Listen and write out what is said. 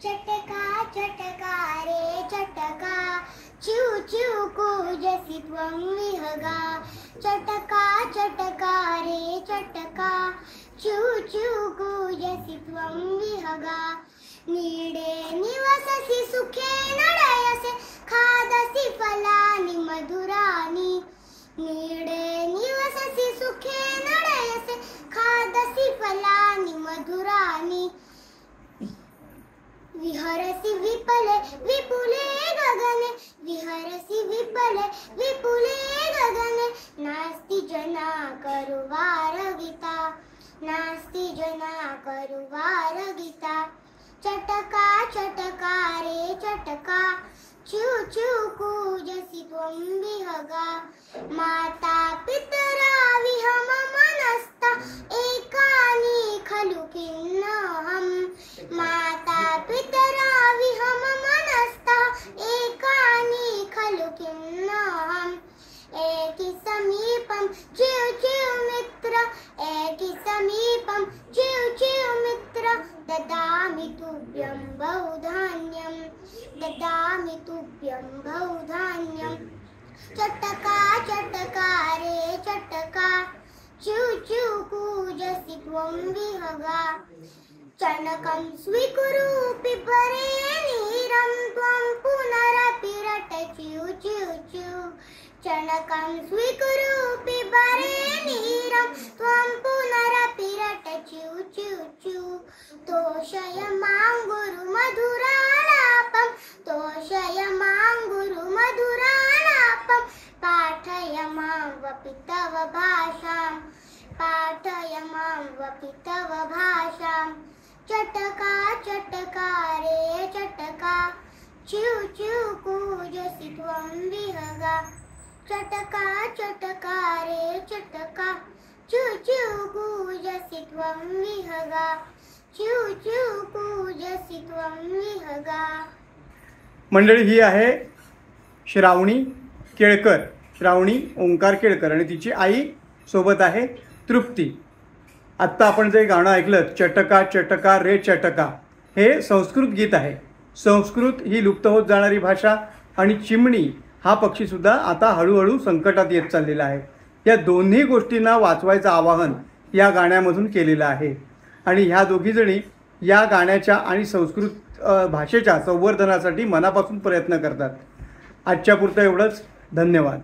चटका चटका रे चटका चिव चिव कूजसि त्वं विहगा चटका चटका रे चटका चिव चिव कूजसि त्वं विहगा नीडे निवससि सुखे नडयसे खादसि फलानि मधुरानि नीडे निवससि सुखे नडयसे खादसि फलानि मधुरानि विहरसि विपले विपुले गगने विहरसि विपले विपुले गगने नास्ति जना करुवारगिता नास्ति जना करुवारगिता चटका चटका रे चटका चिव चिव कूजसि त्वं विहगा माता पितरा विहम मनस्ता एकानि खलु खिन्नहम् माता पितरा विहम मनस्ता एकानि खलु खिन्नहम् एकी समीपं चिव चिव मित्र एकी समीपं चिव चिव मित्र ददामि तुभ्यं बहुधान्यं ददामि तुभ्यं बहुधान्यं चटका चटका रे चटका चिव चिव कूजसि त्वं विहगा चणकं स्वीकुरु पिबरे नीरं त्वं पुनरपि रट चिव चिव चिव चणकं स्वीकुरु पिबरे नीरं त्वं पुनरपि रट चिव चिव चिव तोषय मां गुरु मधुरालापं तोषय मां गुरु मधुरालापं पाठय मां वपि तव भाषां पाठय मां वपि तव भाषां चटका चटका रे चटका चिव चिव कूजसि त्वं विहगा चटका चटका रे चटका चिव चिव कूजसि त्वं विहगा चिव चिव कूजसि त्वं विहगा। मंडळी, ही आहे श्रावणी केळकर, श्रावणी ओंकार केळकर, आणि तिची आई सोबत आहे तृप्ती. आत्ता आपण जे गाणं ऐकलं चटका चटका रे चटका, हे संस्कृत गीत आहे. संस्कृत ही लुप्त होत जाणारी भाषा आणि चिमणी हा पक्षीसुद्धा आता हळूहळू संकटात येत चाललेला आहे. या दोन्ही गोष्टींना वाचवायचं आवाहन या गाण्यामधून केलेलं आहे. आणि ह्या दोघीजणी या गाण्याच्या आणि संस्कृत भाषेच्या संवर्धनासाठी मनापासून प्रयत्न करतात. आजच्या पुरतं एवढंच. धन्यवाद.